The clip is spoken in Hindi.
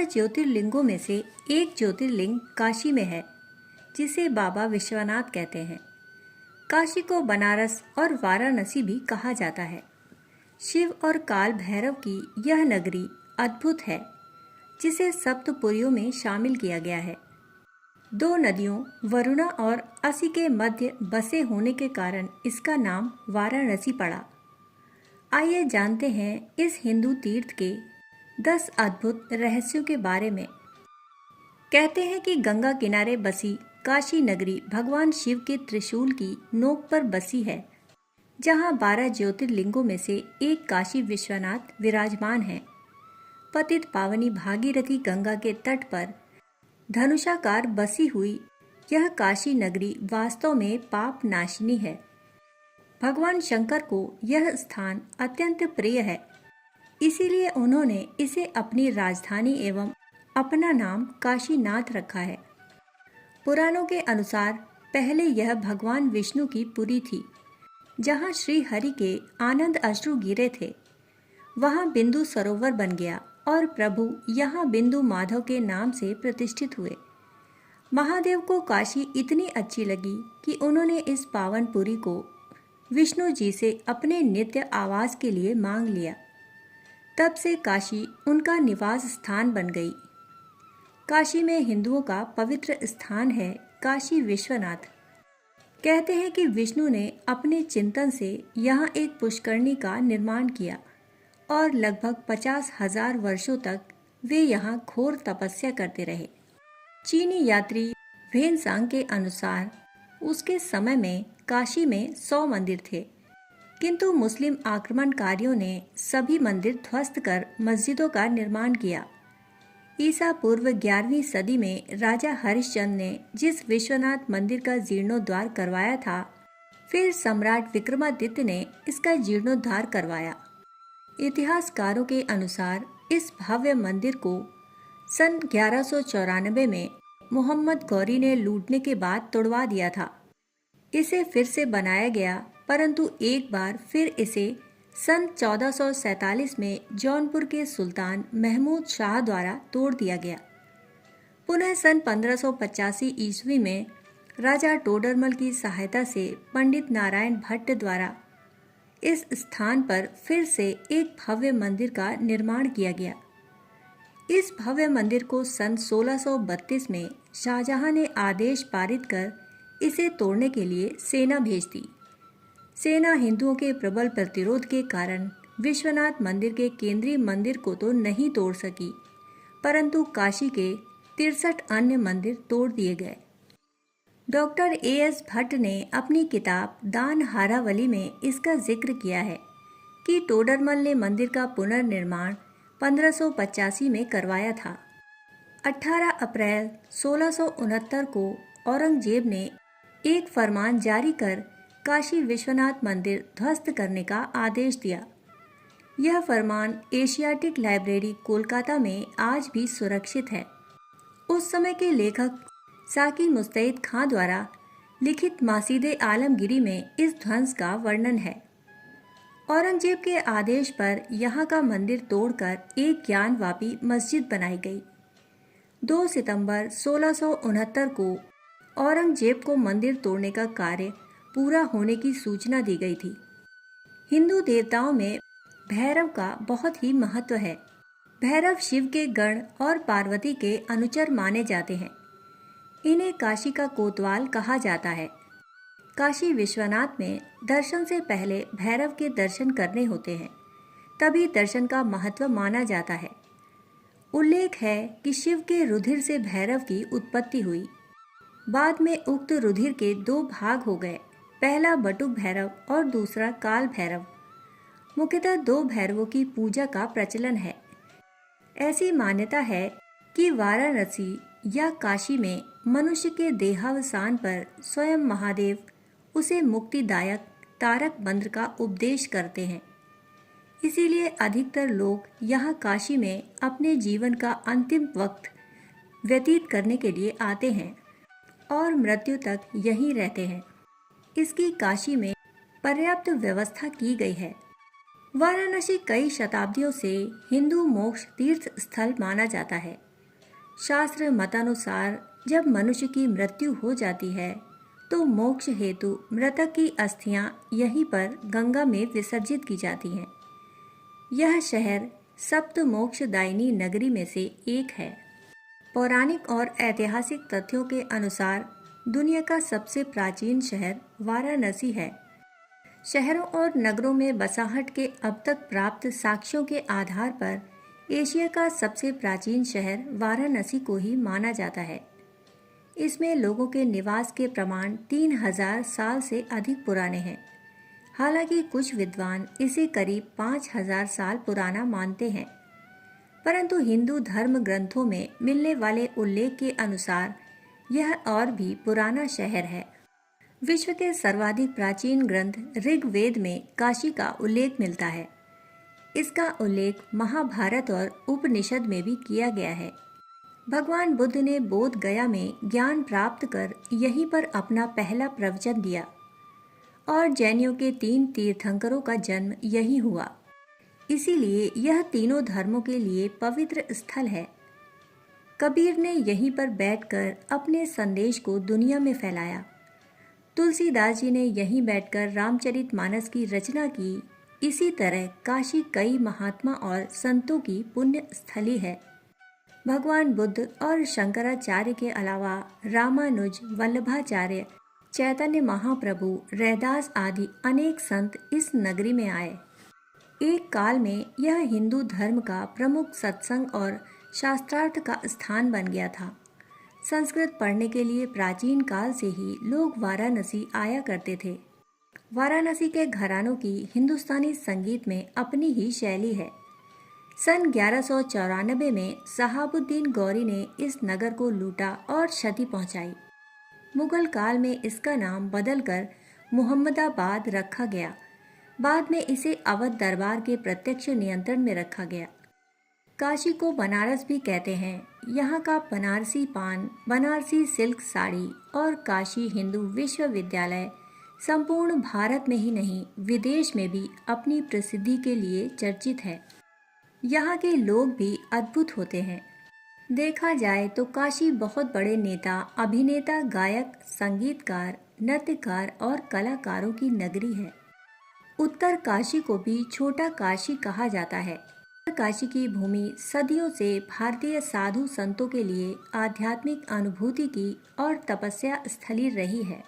ज्योतिर्लिंगों में से एक ज्योतिर्लिंग काशी में है, जिसे बाबा विश्वनाथ कहते हैं। काशी को बनारस और वाराणसी भी कहा जाता है। शिव और काल भैरव की यह नगरी अद्भुत है, जिसे सप्तपुरियों में शामिल किया गया है। दो नदियों वरुणा और असी के मध्य बसे होने के कारण इसका नाम वाराणसी पड़ा। आइए जानते हैं इस हिंदू तीर्थ के 10 अद्भुत रहस्यों के बारे में। कहते हैं कि गंगा किनारे बसी काशी नगरी भगवान शिव के त्रिशूल की नोक पर बसी है, जहां 12 ज्योतिर्लिंगों में से एक काशी विश्वनाथ विराजमान है। पतित पावनी भागीरथी गंगा के तट पर धनुषाकार बसी हुई यह काशी नगरी वास्तव में पाप नाशिनी है। भगवान शंकर को यह स्थान अत्यंत प्रिय है, इसीलिए उन्होंने इसे अपनी राजधानी एवं अपना नाम काशीनाथ रखा है। पुराणों के अनुसार पहले यह भगवान विष्णु की पुरी थी, जहाँ श्री हरि के आनंद अश्रु गिरे थे। वहाँ बिंदु सरोवर बन गया और प्रभु यहाँ बिंदु माधव के नाम से प्रतिष्ठित हुए। महादेव को काशी इतनी अच्छी लगी कि उन्होंने इस पावन पुरी को विष्णु जी से अपने नित्य आवास के लिए मांग लिया। तब से काशी उनका निवास स्थान बन गई। काशी में हिंदुओं का पवित्र स्थान है काशी विश्वनाथ। कहते हैं कि विष्णु ने अपने चिंतन से यहाँ एक पुष्करणी का निर्माण किया और लगभग 50,000 वर्षों तक वे यहाँ घोर तपस्या करते रहे। चीनी यात्री वेनसांग के अनुसार उसके समय में काशी में 100 मंदिर थे, किंतु मुस्लिम आक्रमणकारियों ने सभी मंदिर ध्वस्त कर मस्जिदों का निर्माण किया। ईसा पूर्व 11वीं सदी में राजा हरिश्चंद्र ने जिस विश्वनाथ मंदिर का जीर्णोद्धार करवाया था, फिर सम्राट विक्रमादित्य ने इसका जीर्णोद्धार करवाया। इतिहासकारों के अनुसार इस भव्य मंदिर को सन 1194 में मोहम्मद गौरी ने लूटने के बाद तोड़वा दिया था। इसे फिर से बनाया गया, परंतु एक बार फिर इसे सन 1447 में जौनपुर के सुल्तान महमूद शाह द्वारा तोड़ दिया गया। पुनः सन 1585 ईस्वी में राजा टोडरमल की सहायता से पंडित नारायण भट्ट द्वारा इस स्थान पर फिर से एक भव्य मंदिर का निर्माण किया गया। इस भव्य मंदिर को सन 1632 में शाहजहां ने आदेश पारित कर इसे तोड़ने के लिए सेना भेज दी। सेना हिंदुओं के प्रबल प्रतिरोध के कारण विश्वनाथ मंदिर के केंद्रीय मंदिर को तो नहीं तोड़ सकी, परंतु काशी के 63 अन्य मंदिर तोड़ दिए गए। Doctor A.S. भट्ट ने अपनी किताब दान हारावली में इसका जिक्र किया है कि टोडरमल ने मंदिर का पुनर्निर्माण 1585 में करवाया था। 18 अप्रैल 1669 को औरंगजेब ने एक फरमान जारी कर काशी विश्वनाथ मंदिर ध्वस्त करने का आदेश दिया। यह फरमान एशियाटिक लाइब्रेरी कोलकाता में आज भी सुरक्षित है। उस समय के लेखक साकी मुस्तैद खां द्वारा लिखित मासीदे आलमगीरी में इस ध्वंस का वर्णन है। औरंगजेब के आदेश पर यहाँ का मंदिर तोड़कर एक ज्ञानवापी मस्जिद बनाई गई। 2 सितंबर 1669 को औरंगजेब को मंदिर तोड़ने का कार्य पूरा होने की सूचना दी गई थी। हिंदू देवताओं में भैरव का बहुत ही महत्व है। भैरव शिव के गण और पार्वती के अनुचर माने जाते हैं। इन्हें काशी का कोतवाल कहा जाता है। काशी विश्वनाथ में दर्शन से पहले भैरव के दर्शन करने होते हैं, तभी दर्शन का महत्व माना जाता है। उल्लेख है कि शिव के रुधिर से भैरव की उत्पत्ति हुई। बाद में उक्त रुधिर के 2 भाग हो गए, पहला बटुक भैरव और दूसरा काल भैरव। मुख्यतः 2 भैरवों की पूजा का प्रचलन है। ऐसी मान्यता है कि वाराणसी या काशी में मनुष्य के देहावसान पर स्वयं महादेव उसे मुक्तिदायक तारक मंत्र का उपदेश करते हैं। इसीलिए अधिकतर लोग यहाँ काशी में अपने जीवन का अंतिम वक्त व्यतीत करने के लिए आते हैं और मृत्यु तक यहीं रहते हैं। इसकी काशी में पर्याप्त व्यवस्था की गई है। वाराणसी कई शताब्दियों से हिंदू मोक्ष तीर्थ स्थल माना जाता है। शास्त्र मतानुसार जब मनुष्य की मृत्यु हो जाती है तो मोक्ष हेतु मृतक की अस्थियां यहीं पर गंगा में विसर्जित की जाती हैं। यह शहर सप्त मोक्षदायिनी नगरी में से एक है। पौराणिक और ऐतिहासिक तथ्यों के अनुसार दुनिया का सबसे प्राचीन शहर वाराणसी है। शहरों और नगरों में बसाहट के अब तक प्राप्त साक्ष्यों के आधार पर एशिया का सबसे प्राचीन शहर वाराणसी को ही माना जाता है। इसमें लोगों के निवास के प्रमाण 3000 साल से अधिक पुराने हैं। हालांकि कुछ विद्वान इसे करीब 5000 साल पुराना मानते हैं, परंतु हिंदू धर्म ग्रंथों में मिलने वाले उल्लेख के अनुसार यह और भी पुराना शहर है। विश्व के सर्वाधिक प्राचीन ग्रंथ ऋग्वेद में काशी का उल्लेख मिलता है। इसका उल्लेख महाभारत और उपनिषद में भी किया गया है। भगवान बुद्ध ने बोध गया में ज्ञान प्राप्त कर यहीं पर अपना पहला प्रवचन दिया और जैनियों के 3 तीर्थंकरों का जन्म यहीं हुआ। इसीलिए यह तीनों धर्मों के लिए पवित्र स्थल है। कबीर ने यहीं पर बैठकर अपने संदेश को दुनिया में फैलाया। तुलसीदास जी ने यहीं बैठकर रामचरितमानस की रचना की। इसी तरह काशी कई महात्मा और संतों की पुण्य स्थली है। भगवान बुद्ध और शंकराचार्य के अलावा रामानुज, वल्लभाचार्य, चैतन्य महाप्रभु, रैदास आदि अनेक संत इस नगरी में आए। एक काल में यह हिंदू धर्म का प्रमुख सत्संग और शास्त्रार्थ का स्थान बन गया था। संस्कृत पढ़ने के लिए प्राचीन काल से ही लोग वाराणसी आया करते थे। वाराणसी के घरानों की हिंदुस्तानी संगीत में अपनी ही शैली है। सन 1194 में शहाबुद्दीन गौरी ने इस नगर को लूटा और क्षति पहुंचाई। मुगल काल में इसका नाम बदलकर मुहम्मदाबाद रखा गया। बाद में इसे अवध दरबार के प्रत्यक्ष नियंत्रण में रखा गया। काशी को बनारस भी कहते हैं। यहाँ का बनारसी पान, बनारसी सिल्क साड़ी और काशी हिंदू विश्वविद्यालय संपूर्ण भारत में ही नहीं विदेश में भी अपनी प्रसिद्धि के लिए चर्चित है। यहाँ के लोग भी अद्भुत होते हैं। देखा जाए तो काशी बहुत बड़े नेता, अभिनेता, गायक, संगीतकार, नृत्यकार और कलाकारों की नगरी है। उत्तर काशी को भी छोटा काशी कहा जाता है। काशी की भूमि सदियों से भारतीय साधु संतों के लिए आध्यात्मिक अनुभूति की और तपस्या स्थली रही है।